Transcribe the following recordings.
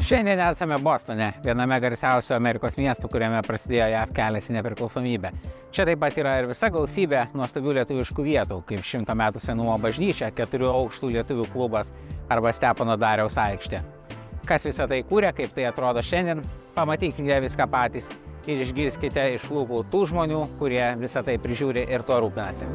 Šiandien esame Bostone, viename garsiausių Amerikos miestų, kuriame prasidėjo JAV kelias į nepriklausomybę. Čia taip pat yra ir visa gausybė nuostabių lietuviškų vietų, kaip 100 metų senumo bažnyčia, 4 aukštų lietuvių klubas arba Stepono Dariaus aikštė. Kas visą tai kūrė, kaip tai atrodo šiandien, pamatykite viską patys ir išgirskite iš lūpų tų žmonių, kurie visą tai prižiūri ir tuo rūpinasi.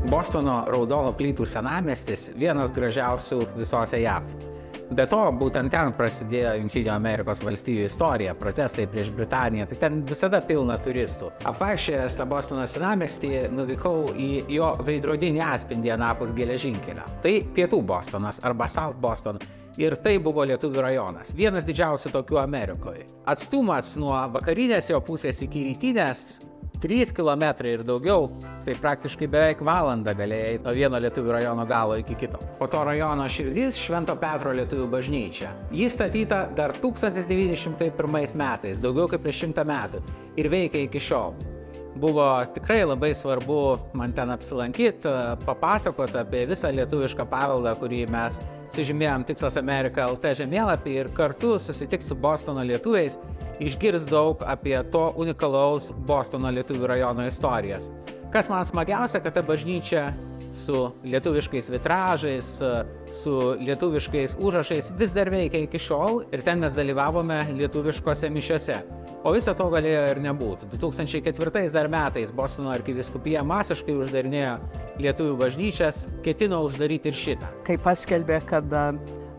Bostono raudono plytų senamiestis vienas gražiausių visose JAV. Be to, būtent ten prasidėjo Jungtinių Amerikos valstijų istorija, protestai prieš Britaniją, tai ten visada pilna turistų. Apvaikščiojęs tą Bostono senamiestį, nuvykau į jo veidrodinį atspindį anapus geležinkelio. Tai Pietų Bostonas arba South Boston ir tai buvo lietuvių rajonas, vienas didžiausių tokių Amerikoje. Atstumas nuo vakarinės jo pusės iki rytinės 3 kilometrai ir daugiau, tai praktiškai beveik valandą galėjai nuo vieno lietuvių rajono galo iki kito. O to rajono širdis Švento Petro lietuvių bažnyčia. Ji statyta dar 1901 metais, daugiau kaip prieš 100 metų, ir veikia iki šiol. Buvo tikrai labai svarbu man ten apsilankyti, papasakoti apie visą lietuvišką paveldą, kurį mes sužymėjom Tikslas Amerika LT žemėlapį ir kartu susitikti su Bostono lietuviais, išgirs daug apie to unikalaus Bostono lietuvių rajono istorijas. Kas man smagiausia, kad ta bažnyčia su lietuviškais vitražais, su lietuviškais užrašais vis dar veikia iki šiol ir ten mes dalyvavome lietuviškose mišiose. O viso to galėjo ir nebūti. 2004 dar metais Bostono arkivyskupija masiškai uždarinėjo lietuvių bažnyčias, ketino uždaryti ir šitą. Kai paskelbė, kad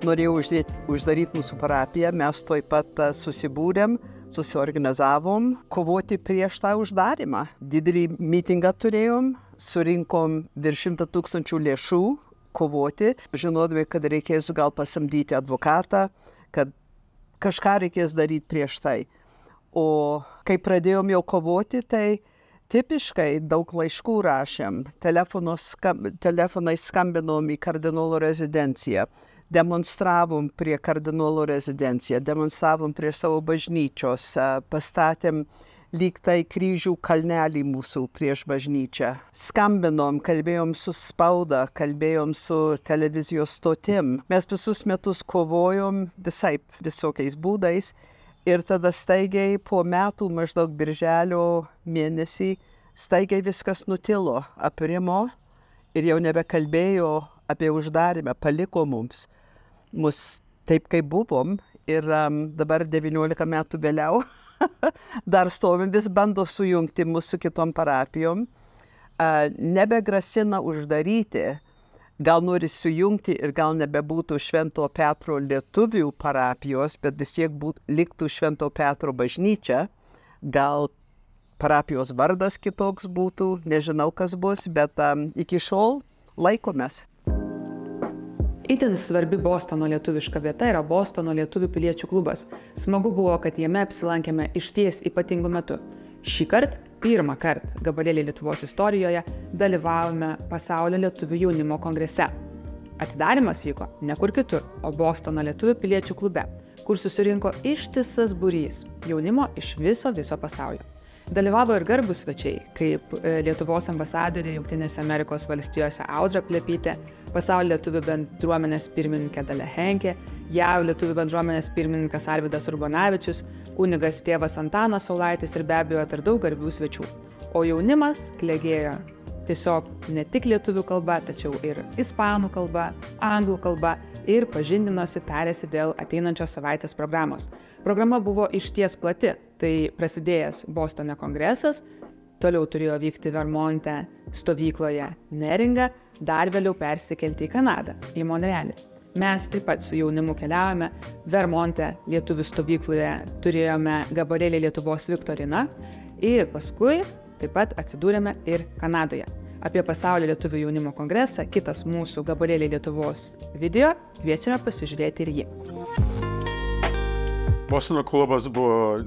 norėjo uždaryti mūsų parapiją, mes taip pat susibūrėm, susiorganizavom kovoti prieš tą uždarimą. Didelį mitingą turėjom, surinkom virš 100 000 lėšų kovoti, žinodami, kad reikės gal pasamdyti advokatą, kad kažką reikės daryti prieš tai. O kai pradėjom jau kovoti, tai tipiškai daug laiškų rašėm, telefonai skambinom į kardinolo rezidenciją, demonstravom prie kardinolo rezidenciją, demonstravom prie savo bažnyčios, pastatėm lyg tai kryžių kalnelį mūsų prieš bažnyčią. Skambinom, kalbėjom su spauda, kalbėjom su televizijos stotim. Mes visus metus kovojom visokiais būdais ir tada staigiai po metų, maždaug birželio mėnesį, staigiai viskas nutilo, aprimo ir jau nebekalbėjo apie uždarimą, paliko mus taip, kaip buvom ir dabar 19 metų vėliau dar stovim, vis bando sujungti mus su kitom parapijom, nebegrasina uždaryti, gal nori sujungti ir gal nebebūtų Švento Petro lietuvių parapijos, bet vis tiek liktų Švento Petro bažnyčia, gal parapijos vardas kitoks būtų, nežinau kas bus, bet iki šiol laikomės. Itin svarbi Bostono lietuviška vieta yra Bostono lietuvių piliečių klubas. Smagu buvo, kad jame apsilankėme išties ypatingu metu. Šįkart, pirmą kartą gabalėlį Lietuvos istorijoje, dalyvavome Pasaulio lietuvių jaunimo kongrese. Atidarimas vyko ne kur kitur, o Bostono lietuvių piliečių klube, kur susirinko ištisas būrys jaunimo iš viso pasaulio. Dalyvavo ir garbūs svečiai, kaip Lietuvos ambasadorė Jungtinėse Amerikos valstijose Audra Plepytė, Pasaulio lietuvių bendruomenės pirmininkė Dalia Henkė, JAV lietuvių bendruomenės pirmininkas Arvydas Urbonavičius, kunigas tėvas Antanas Saulaitis ir be abejo dar daug garbių svečių. O jaunimas klegėjo tiesiog ne tik lietuvių kalba, tačiau ir ispanų kalba, anglų kalba ir pažindinosi, tarėsi dėl ateinančios savaitės programos. Programa buvo išties plati, tai prasidėjęs Bostone kongresas, toliau turėjo vykti Vermonte stovykloje Neringa, dar vėliau persikelti į Kanadą, į Monrealį. Mes taip pat su jaunimu keliavome Vermonte lietuvių stovykloje, turėjome gabalėlį Lietuvos viktoriną ir paskui taip pat atsidūrėme ir Kanadoje. Apie Pasaulio lietuvių jaunimo kongresą, kitas mūsų gabalėlį Lietuvos video, kviečiame pasižiūrėti ir jį. Bostono klubas buvo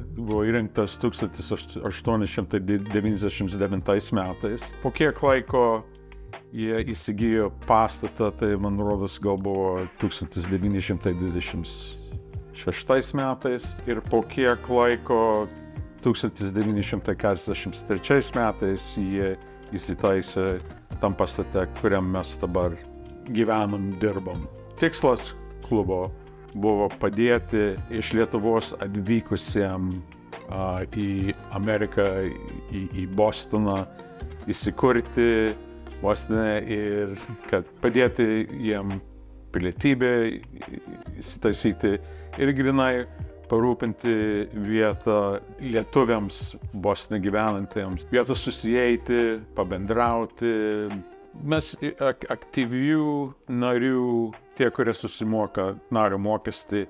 įrengtas 1899 metais. Po kiek laiko jie įsigijo pastatą, tai man rodos gal buvo 1926 metais. Ir po kiek laiko 1943 metais jie įsitaisė tam pastate, kuriam mes dabar gyvenam, dirbam. Tikslas klubo buvo padėti iš Lietuvos atvykusiem į Ameriką, į Bostoną, įsikurti Bostone ir kad padėti jiem pilietybę įsitaisyti ir grinai parūpinti vietą lietuviams Bostone gyvenantiems, vietą susieiti, pabendrauti. Mes aktyvių narių, tie, kurie susimoka nario mokestį,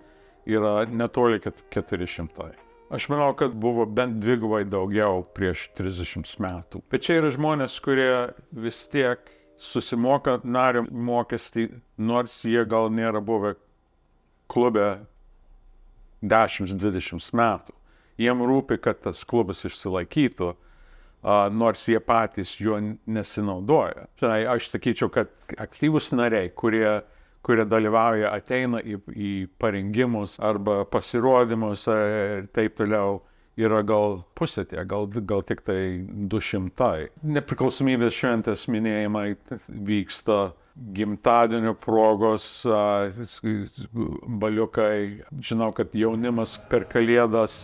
yra netoli 400. Aš manau, kad buvo bent dvigubai daugiau prieš 30 metų. Bet čia yra žmonės, kurie vis tiek susimoka nario mokestį, nors jie gal nėra buvę klube 10-20 metų. Jiem rūpi, kad tas klubas išsilaikytų, nors jie patys juo nesinaudoja. Aš sakyčiau, kad aktyvūs nariai, kurie dalyvauja, ateina į parengimus arba pasirodymus ir taip toliau, yra gal pusė tie, gal tik tai 200. Nepriklausomybės šventės minėjimai vyksta, gimtadienio progos, baliukai. Žinau, kad jaunimas per Kalėdas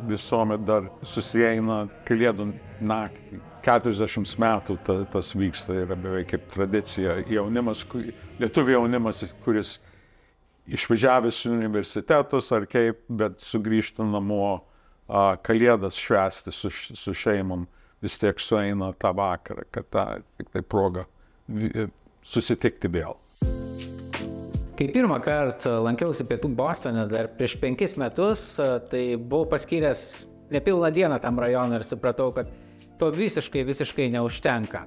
visuomet dar susieina Kalėdų naktį. 40 metų tas vyksta, yra beveik kaip tradicija. Lietuvių jaunimas, kuris išvažiavęs į universitetus ar kaip, bet sugrįžta namo Kalėdas švęsti su šeimom, vis tiek sueina tą vakarą, kad tik tai proga susitikti vėl. Kai pirmą kartą lankiausi pietų Bostone dar prieš 5 metus, tai buvau paskyręs nepilną dieną tam rajonui ir supratau, kad to visiškai neužtenka.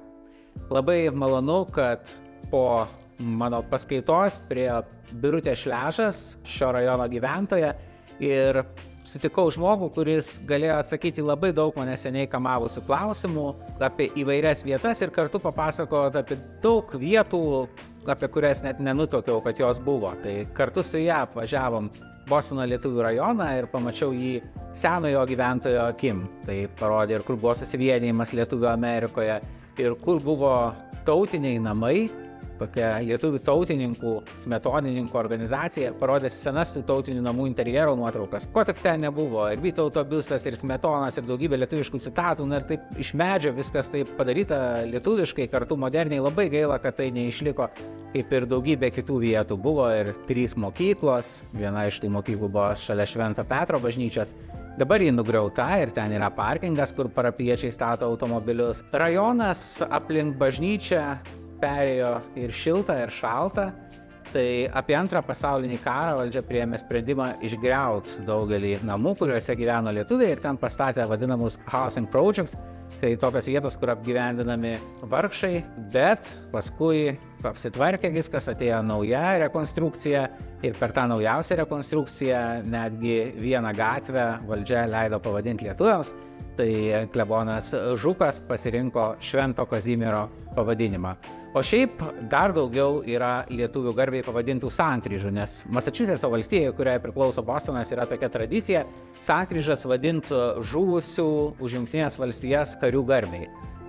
Labai malonu, kad po mano paskaitos prie Birutė Šležas, šio rajono gyventoja, ir sutikau žmogų, kuris galėjo atsakyti labai daug mane seniai kamavusių klausimų apie įvairias vietas ir kartu papasakot apie daug vietų, apie kurias net nenutuokiau, kad jos buvo. Tai kartu su ją apvažiavom Bostono lietuvių rajoną ir pamačiau jį senojo gyventojo akim. Tai parodė ir kur buvo susivienijimas Lietuvių Amerikoje, ir kur buvo tautiniai namai, tokia lietuvių tautininkų, smetonininkų organizacija, parodė senas tų tautinių namų interjero nuotraukas. Ko tik ten nebuvo, ir Vytauto biustas, ir Smetonas, ir daugybė lietuviškų citatų, ir taip iš medžio viskas taip padaryta lietuviškai, kartu moderniai. Labai gaila, kad tai neišliko, kaip ir daugybė kitų vietų. Buvo ir 3 mokyklos, viena iš tų mokyklų buvo šalia Švento Petro bažnyčios. Dabar ji nugriauta ir ten yra parkingas, kur parapijiečiai stato automobilius. Rajonas aplink bažnyčią perėjo ir šilta, ir šalta. Tai apie Antrą pasaulinį karą valdžia priėmė sprendimą išgriauti daugelį namų, kuriuose gyveno lietuviai, ir ten pastatė vadinamus housing projects, tai tokios vietos, kur apgyvendinami vargšai, bet paskui apsitvarkė viskas, atėjo nauja rekonstrukcija ir per tą naujausią rekonstrukciją netgi vieną gatvę valdžia leido pavadinti lietuviams. Tai klebonas Žukas pasirinko Švento Kazimiero pavadinimą. O šiaip dar daugiau yra lietuvių garbei pavadintų sankryžų, nes Masačusetso valstijoje, kuriai priklauso Bostonas, yra tokia tradicija sankryžas vadinti žuvusių už Jungtines valstijas karių garbei,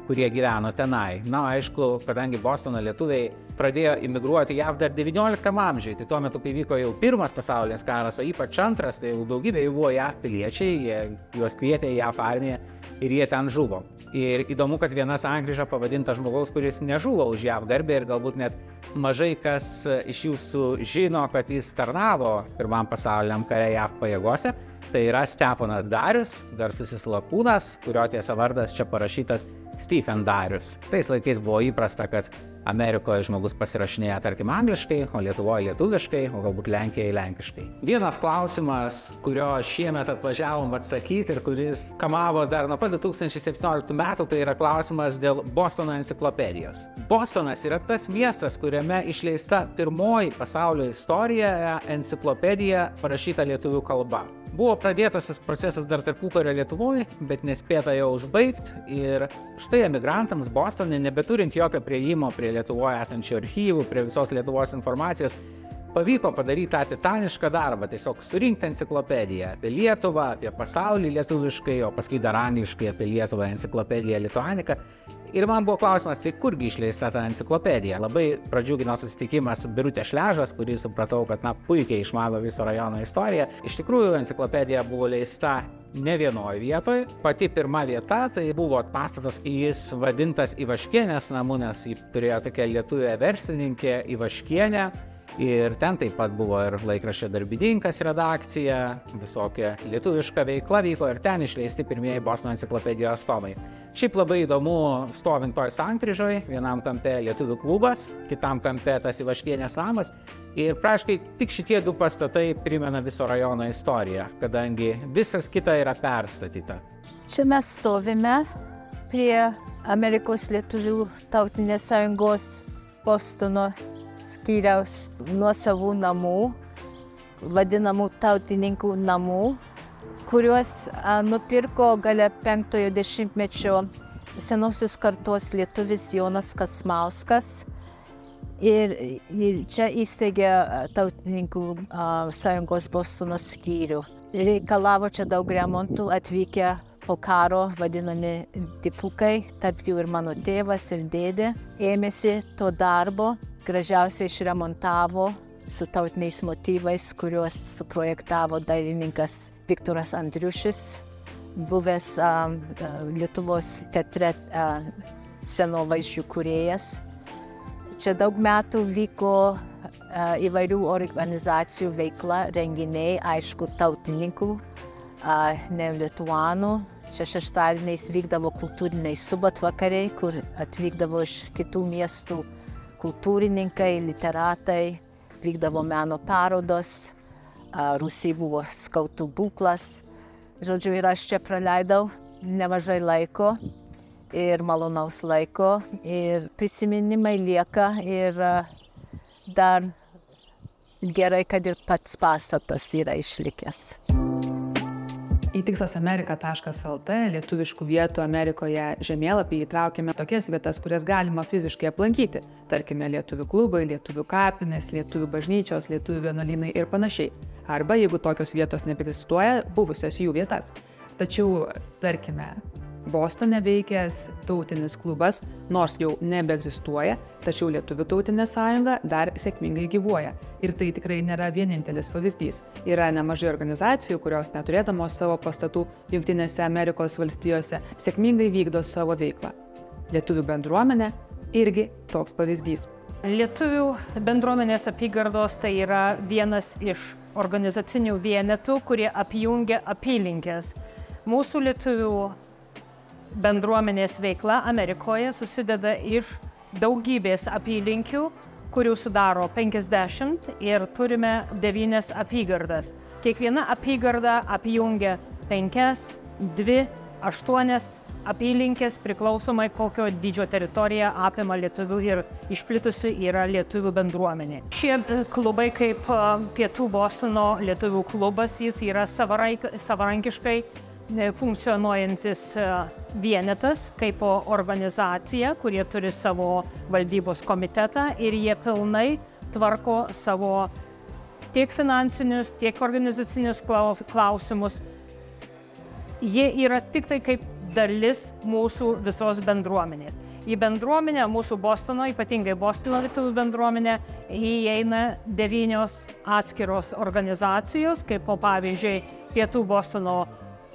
kurie gyveno tenai. Na, aišku, kadangi Bostono lietuviai pradėjo imigruoti JAV dar 19 amžiuje, tai tuo metu, kai vyko jau Pirmas pasaulinis karas, o ypač Antras, tai jau daugybė jų buvo JAV piliečiai, juos kvietė į JAV armiją ir jie ten žuvo. Ir įdomu, kad viena sankryža pavadinta žmogaus, kuris nežuvo už JAV garbę, ir galbūt net mažai kas iš jūsų žino, kad jis tarnavo Pirmam pasauliniam kare JAV pajėgose. Tai yra Steponas Darius, garsusis lakūnas, kurio tiesa vardas čia parašytas Stephen Darius. Tais laikais buvo įprasta, kad Amerikoje žmogus pasirašinėja, tarkim, angliškai, o Lietuvoje lietuviškai, o galbūt Lenkijoje lenkiškai. Vienas klausimas, kurio šiemet atvažiavom atsakyti ir kuris kamavo dar nuo pat 2017 metų, tai yra klausimas dėl Bostono enciklopedijos. Bostonas yra tas miestas, kuriame išleista pirmoji pasaulio istorijoje enciklopedija parašyta lietuvių kalba. Buvo pradėtas tas procesas dar tarpukario Lietuvoje, bet nespėta jau užbaigti, ir štai emigrantams Bostone, nebeturint jokio priėjimo prie Lietuvoje esančių archyvų, prie visos Lietuvos informacijos, pavyko padaryti tą titanišką darbą, tiesiog surinkti enciklopediją apie Lietuvą, apie pasaulį lietuviškai, o paskui dar angliškai apie Lietuvą enciklopediją Lituanica, Ir man buvo klausimas, tai kurgi išleista ta enciklopedija. Labai pradžiugino susitikimas su Birutė Šležas, kurį supratau, kad puikiai išmano viso rajono istoriją. Iš tikrųjų, enciklopedija buvo leista ne vienoje vietoje. Pati pirma vieta tai buvo pastatas, jis vadintas Ivaškienės namų, nes jį turėjo tokia lietuvė verslininkė Ivaškienė. Ir ten taip pat buvo ir laikraščio Darbininkas redakcija, visokia lietuviška veikla vyko ir ten išleisti pirmieji Bostono enciklopedijos tomai. Šiaip labai įdomu stovint toj sankryžoj, vienam kampe lietuvių klubas, kitam kampe tas Ivaškienės namas. Ir praktiškai tik šitie du pastatai primena viso rajono istoriją, kadangi visas kita yra perstatyta. Čia mes stovime prie Amerikos lietuvių tautinės sąjungos Bostono skyriaus nuosavų namų, vadinamų tautininkų namų, kuriuos nupirko gale 5-ojo dešimtmečio senosios kartos lietuvis Jonas Kasmauskas ir čia įsteigė tautininkų sąjungos Bostono skyrių. Reikalavo čia daug remontų, atvykę po karo vadinami dipukai, tarp jų ir mano tėvas ir dėdė, ėmėsi to darbo. Gražiausiai išremontavo su tautiniais motyvais, kuriuos suprojektavo dailininkas Viktoras Andriušis, buvęs Lietuvos teatre scenovaizdžių kūrėjas. Čia daug metų vyko įvairių organizacijų veikla, renginiai, aišku, tautininkų, ne lietuanų. Čia šeštadieniais vykdavo kultūriniai subatvakariai, kur atvykdavo iš kitų miestų kultūrininkai, literatai, vykdavo meno parodos, Rūsy buvo skautų būklas. Žodžiu, ir aš čia praleidau nemažai laiko ir malonaus laiko, ir prisiminimai lieka, ir dar gerai, kad ir pats pastatas yra išlikęs. Į tikslasamerika.lt lietuviškų vietų Amerikoje žemėlapį įtraukėme tokias vietas, kurias galima fiziškai aplankyti. Tarkime, lietuvių klubai, lietuvių kapinės, lietuvių bažnyčios, lietuvių vienuolynai ir panašiai. Arba, jeigu tokios vietos neegzistuoja, buvusias jų vietas. Tačiau, tarkime, Bostone veikęs tautinis klubas, nors jau nebeegzistuoja, tačiau Lietuvių tautinė sąjunga dar sėkmingai gyvuoja. Ir tai tikrai nėra vienintelis pavyzdys. Yra nemažai organizacijų, kurios neturėdamos savo pastatų Jungtinėse Amerikos valstijose sėkmingai vykdo savo veiklą. Lietuvių bendruomenė irgi toks pavyzdys. Lietuvių bendruomenės apygardos tai yra vienas iš organizacinių vienetų, kurie apjungia apylinkės. Mūsų lietuvių bendruomenės veikla Amerikoje susideda iš daugybės apylinkių, kurių sudaro 50 ir turime 9 apygardas. Kiekviena apygarda apjungia 5, 2, 8 apylinkės priklausomai kokio dydžio teritoriją apima lietuvių ir išplitusi yra lietuvių bendruomenė. Šie klubai kaip Pietų Bostono lietuvių klubas, jis yra savarankiškai funkcionuojantis vienetas kaip organizacija, kurie turi savo valdybos komitetą ir jie pilnai tvarko savo tiek finansinius, tiek organizacinius klausimus. Jie yra tik tai kaip dalis mūsų visos bendruomenės. Į bendruomenę mūsų Bostono, ypatingai Bostono lietuvių bendruomenę, įeina 9 atskiros organizacijos, kaip pavyzdžiui Pietų Bostono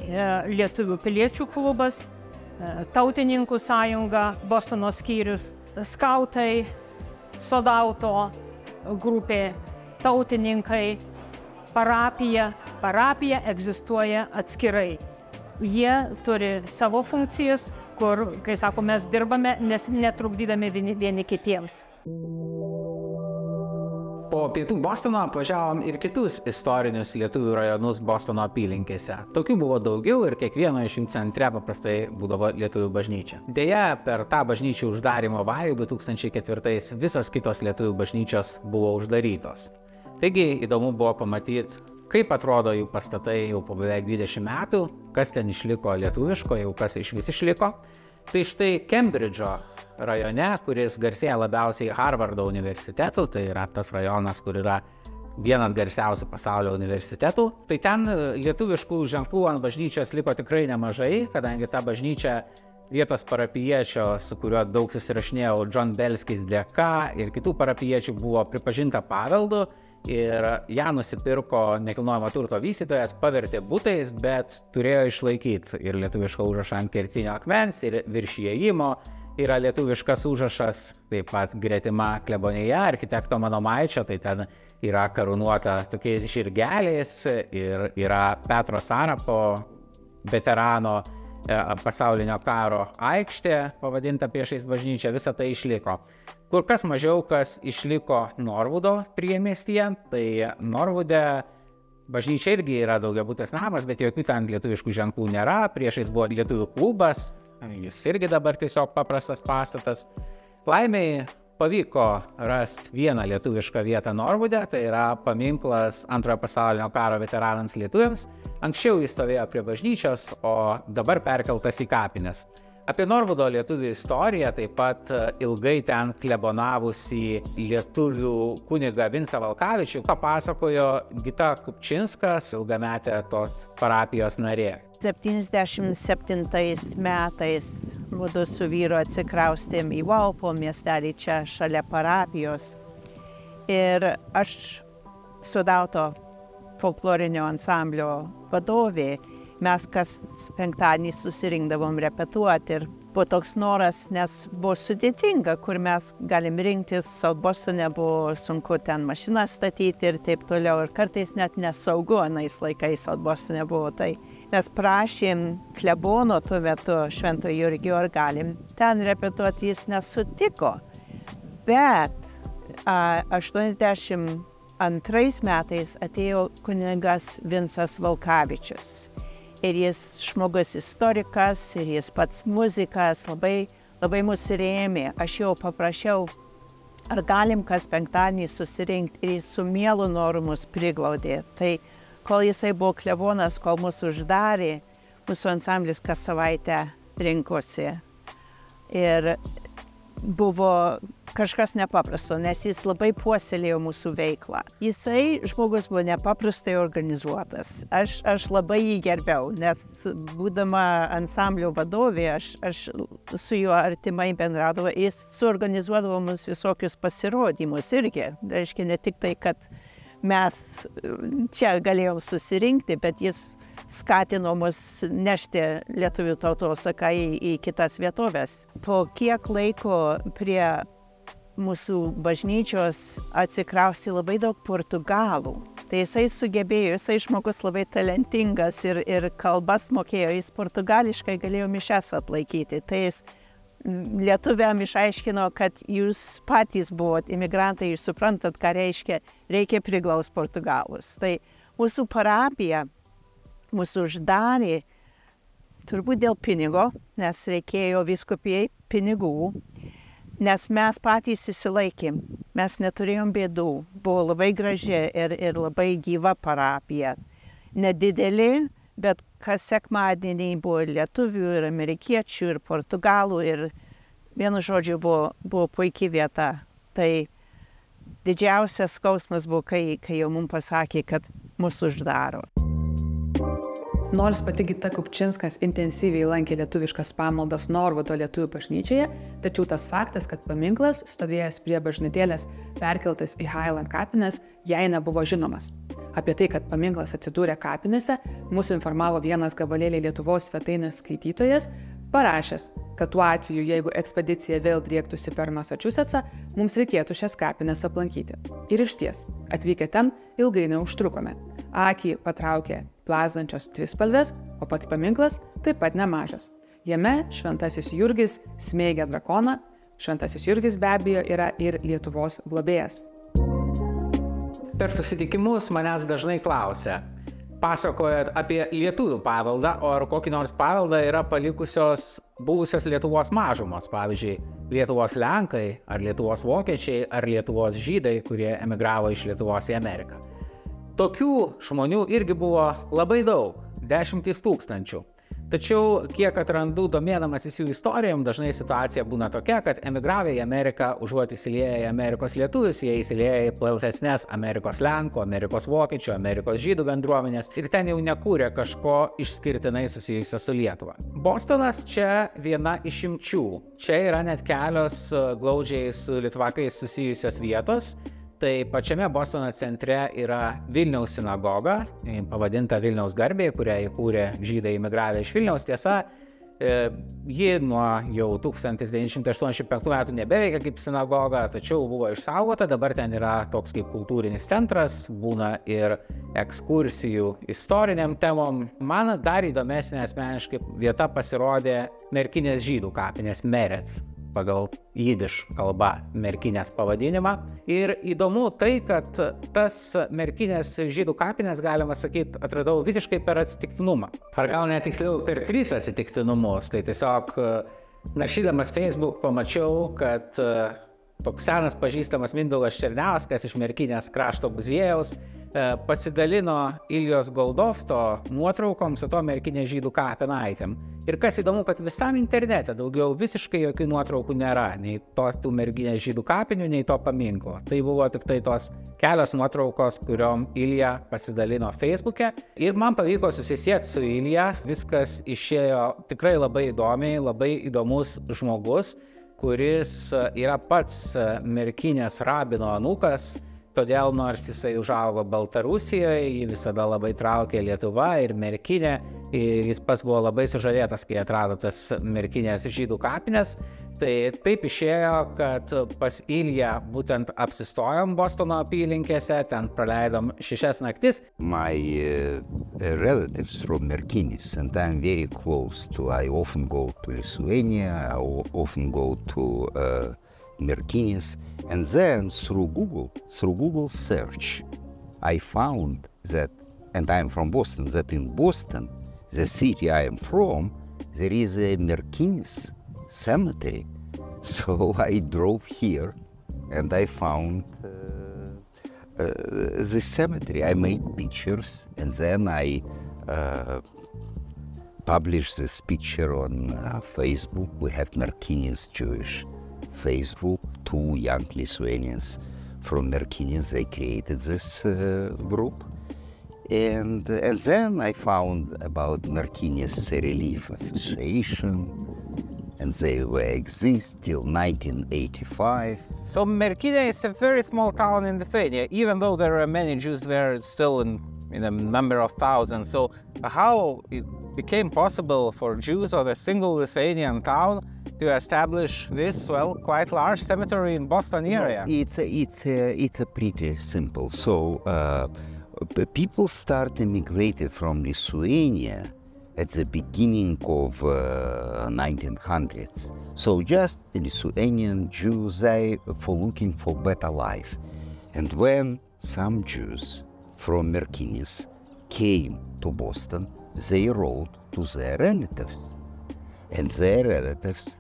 lietuvių piliečių klubas, tautininkų sąjunga, Bostono skyrius, skautai, sodauto grupė, tautininkai, parapija. Parapija egzistuoja atskirai. Jie turi savo funkcijas, kur, kai sako, mes dirbame, nes netrukdydami vieni kitiems. Po Pietų Bostono apvažiavom ir kitus istorinius lietuvių rajonus Bostono apylinkėse. Tokių buvo daugiau ir kiekvieno iš jų centre paprastai būdavo lietuvių bažnyčia. Deja, per tą bažnyčių uždarymo vajų 2004 visos kitos lietuvių bažnyčios buvo uždarytos. Taigi įdomu buvo pamatyti, kaip atrodo jų pastatai jau po beveik 20 metų, kas ten išliko lietuviško, jau kas iš vis išliko. Tai štai Kembridžo rajone, kuris garsėja labiausiai Harvardo universitetu, tai yra tas rajonas, kur yra vienas garsiausių pasaulio universitetų, tai ten lietuviškų ženklų ant bažnyčios liko tikrai nemažai, kadangi ta bažnyčia vietos parapijiečio, su kuriuo daug susirašinėjau, John Belskis dėka ir kitų parapijiečių buvo pripažinta paveldu ir ją nusipirko nekilnojamo turto vystytojas, pavertė butais, bet turėjo išlaikyti ir lietuvišką užrašą ant kertinio akmens, ir virš įėjimo yra lietuviškas užrašas, taip pat gretima klebonėje architekto Manomaičio, tai ten yra karūnuota tokiais žirgeliais ir yra Petro Sarapo, veterano pasaulinio karo aikštė, pavadinta priešais bažnyčią, visa tai išliko. Kur kas mažiau kas išliko Norvudo priemiestyje, tai Norvude bažnyčia irgi yra daugiabutis namas, bet jokių ten lietuviškų ženklų nėra, priešais buvo lietuvių klubas, jis irgi dabar tiesiog paprastas pastatas. Laimiai pavyko rasti vieną lietuvišką vietą Norvude, tai yra paminklas Antrojo pasaulinio karo veteranams lietuviams. Anksčiau jis stovėjo prie bažnyčios, o dabar perkeltas į kapines. Apie Norvudo lietuvių istoriją, taip pat ilgai ten klebonavusi lietuvių kunigą Vincą Valkavičių, papasakojo Gita Kupčinskas, ilgametė tos parapijos narė. 77 metais mudu su vyru atsikraustėm į Valpo miestelį čia šalia parapijos. Ir aš Sudauto folklorinio ansamblio vadovė. Mes kas penktadienį susirinkdavom repetuoti ir buvo toks noras, nes buvo sudėtinga, kur mes galim rinktis, Bostone buvo sunku ten mašiną statyti ir taip toliau, ir kartais net nesaugu anais laikais, Bostone buvo tai. Mes prašėm klebono tuo metu Švento Jurgio, ar galim ten repetuoti, jis nesutiko. Bet 82 metais atėjo kunigas Vincas Valkavičius. Ir jis žmogus istorikas, ir jis pats muzikas, labai mus rėmė. Aš jau paprašiau, ar galim kas penktadienį susirinkti, ir jis su mielu noru mus priglaudė. Tai kol jisai buvo klebonas, kol mus uždarė, mūsų ansamblis kas savaitę rinkosi. Ir buvo kažkas nepaprasto, nes jis labai puoselėjo mūsų veiklą. Jisai žmogus buvo nepaprastai organizuotas. Aš labai jį gerbiau, nes būdama ansamblio vadovė, aš su juo artimai bendradavau. Jis suorganizuodavo mums visokius pasirodymus irgi. Reiškia, ne tik tai, kad mes čia galėjom susirinkti, bet jis skatino mus nešti lietuvių tautosaką į kitas vietovės. Po kiek laiko prie mūsų bažnyčios atsikrausti labai daug portugalų. Tai jisai sugebėjo, jisai žmogus labai talentingas ir kalbas mokėjo, jis portugališkai galėjo mišes atlaikyti. Tai jis lietuviam išaiškino, kad jūs patys buvot imigrantai, jūs suprantat, ką reikia priglaust portugalus. Tai mūsų parapija mūsų uždarė turbūt dėl pinigo, nes reikėjo vyskupijai pinigų, nes mes patys įsilaikėm, mes neturėjom bėdų, buvo labai graži ir labai gyva parapija. Nedidelė, bet kas sekmadienį buvo lietuvių ir amerikiečių ir portugalų ir vienu žodžiu buvo puikiai vieta. Tai didžiausias skausmas buvo, kai jau mums pasakė, kad mūsų uždaro. Nors pati Gita Kupčinskas intensyviai lankė lietuviškas pamaldas Norvudo lietuvių bažnyčioje, tačiau tas faktas, kad paminklas, stovėjęs prie bažnytėlės, perkeltas į Highland kapines, jai nebuvo žinomas. Apie tai, kad paminklas atsidūrė kapinėse, mūsų informavo vienas gabalėlį Lietuvos svetainės skaitytojas, parašęs, kad tuo atveju, jeigu ekspedicija vėl driektųsi per Massachusettsą, mums reikėtų šias kapines aplankyti. Ir išties, atvykę ten, ilgai neužtrukome. Akį patraukė plazdančios trispalvės, o pats paminklas taip pat nemažas. Jame Šventasis Jurgis smeigia drakoną. Šventasis Jurgis be abejo yra ir Lietuvos globėjas. Per susitikimus manęs dažnai klausia, pasakojat apie lietuvių paveldą, o ar kokį nors paveldą yra palikusios buvusios Lietuvos mažumos, pavyzdžiui, Lietuvos lenkai, ar Lietuvos vokiečiai, ar Lietuvos žydai, kurie emigravo iš Lietuvos į Ameriką. Tokių žmonių irgi buvo labai daug, 10 000. Tačiau, kiek atrandu domėdamasis jų istorijom, dažnai situacija būna tokia, kad emigravę į Ameriką, užuot įsilieję į Amerikos lietuvius, jie įsilieja į platesnes Amerikos lenkų, Amerikos vokiečių, Amerikos žydų bendruomenės ir ten jau nekūrė kažko išskirtinai susijusio su Lietuva. Bostonas čia viena išimčių. Čia yra net kelios glaudžiai su litvakais susijusios vietos. Tai pačiame Bostono centre yra Vilniaus sinagoga, pavadinta Vilniaus garbei, kurią įkūrė žydai imigravę iš Vilniaus. Tiesa, ji nuo jau 1985 metų nebeveikia kaip sinagoga, tačiau buvo išsaugota, dabar ten yra toks kaip kultūrinis centras, būna ir ekskursijų istoriniam temom. Man dar įdomesnė asmeniškai vieta pasirodė Merkinės žydų kapinės Meretz, pagal jidiš kalba Merkinės pavadinimą. Ir įdomu tai, kad tas Merkinės žydų kapinės, galima sakyti, atradau visiškai per atsitiktinumą. Ar gal net tiksliau per 3 atsitiktinumus. Tai tiesiog naršydamas Facebook pamačiau, kad toks senas pažįstamas Mindaugas Černiauskas iš Merkinės krašto muziejaus pasidalino Iljos Goldofto nuotraukom su to Merkinės žydų kapinaitėm. Ir kas įdomu, kad visam internete daugiau visiškai jokių nuotraukų nėra, nei tų Merkinės žydų kapinių, nei to paminklo. Tai buvo tik tai tos kelios nuotraukos, kuriom Ilja pasidalino Facebook'e. Ir man pavyko susisiekti su Ilja, viskas išėjo tikrai labai įdomiai, labai įdomus žmogus, kuris yra pats Merkinės rabino anūkas. Todėl, nors jisai užaugo Baltarusijoje, jį visada labai traukė Lietuva ir Merkinė, ir jis pats buvo labai sužavėtas, kai atrado tas Merkinės žydų kapinės. Tai taip išėjo, kad pas Ilją būtent apsistojom Bostono apylinkėse, ten praleidom 6 naktis. My relatives from Merkinės, and I'm very close to, I often go to Lithuania, I often go to Merkinės, and then through Google search, I found that, and I'm from Boston, that in Boston, the city I am from, there is a Merkinės cemetery. So I drove here and I found the cemetery. I made pictures and then I published this picture on Facebook. We have Merkinės Jewish Facebook, 2 young Lithuanians from Merkinės, they created this group. And then I found about Merkinės Relief Association, and they exist till 1985. So Merkinė is a very small town in Lithuania, even though there are many Jews there, it's still in a number of thousands. So how it became possible for Jews of a single Lithuanian town to establish this, well, quite large cemetery in Boston area? It's a pretty simple. So people immigrated from Lithuania at the beginning of 1900s. So just the Lithuanian Jews, they were looking for better life. And when some Jews from Merkinės came to Boston, they wrote to their relatives. And their relatives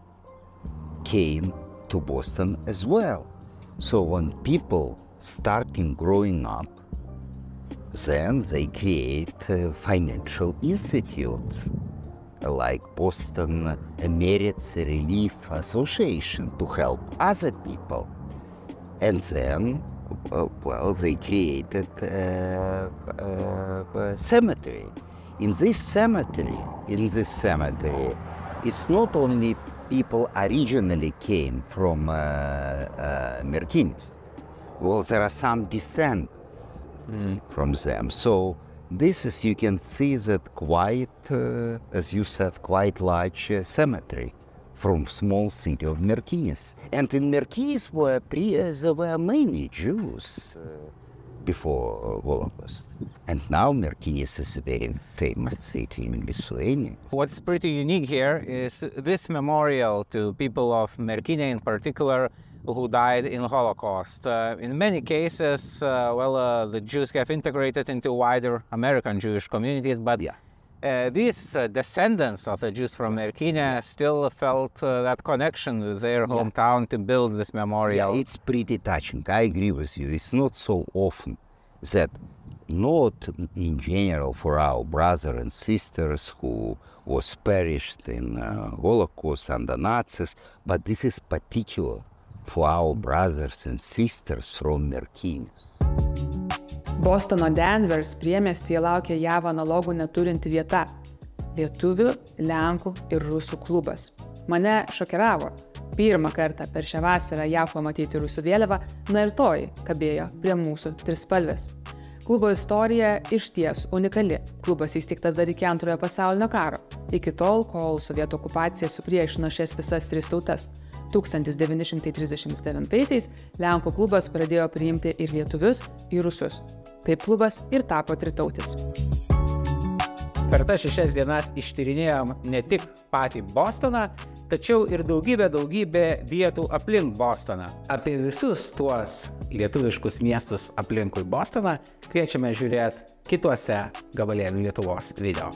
came to Boston as well. So when people starting growing up, then they create financial institutes like Boston Meretz Relief Association to help other people. And then, well, they created a cemetery. In this cemetery, it's not only people originally came from Merkinės. Well, there are some descendants from them. So this is, you can see that quite, as you said, quite large cemetery from small city of Merkinės. And in Merkinės there were many Jews before Holocaust. And now Merkinės is a very famous city in Lithuania. What's pretty unique here is this memorial to people of Merkinė in particular who died in Holocaust. In many cases, the Jews have integrated into wider American Jewish communities, but these descendants of the Jews from Merkinė still felt that connection with their hometown to build this memorial. Yeah, it's pretty touching. I agree with you. It's not so often that not in general for our brothers and sisters who was perished in Holocaust under Nazis, but this is particular for our brothers and sisters from Merkinės. Bostono Danvers priemiestyje laukia JAV analogų neturinti vieta – lietuvių, lenkų ir rusų klubas. Mane šokiravo. Pirmą kartą per šią vasarą JAV pamatyti rusų vėliavą, na ir toji kabėjo prie mūsų trispalvės. Klubo istorija išties unikali. Klubas įsteigtas dar iki Antrojo pasaulinio karo, iki tol, kol sovietų okupacija supriešino šias visas tris tautas. 1939-aisiais Lenkų klubas pradėjo priimti ir lietuvius, ir rusus. Taip klubas ir tapo tritautis. Per tas 6 dienas ištyrinėjom ne tik patį Bostoną, tačiau ir daugybę vietų aplink Bostoną. Apie visus tuos lietuviškus miestus aplinkui Bostoną kviečiame žiūrėti kituose Gabalėlių Lietuvos video.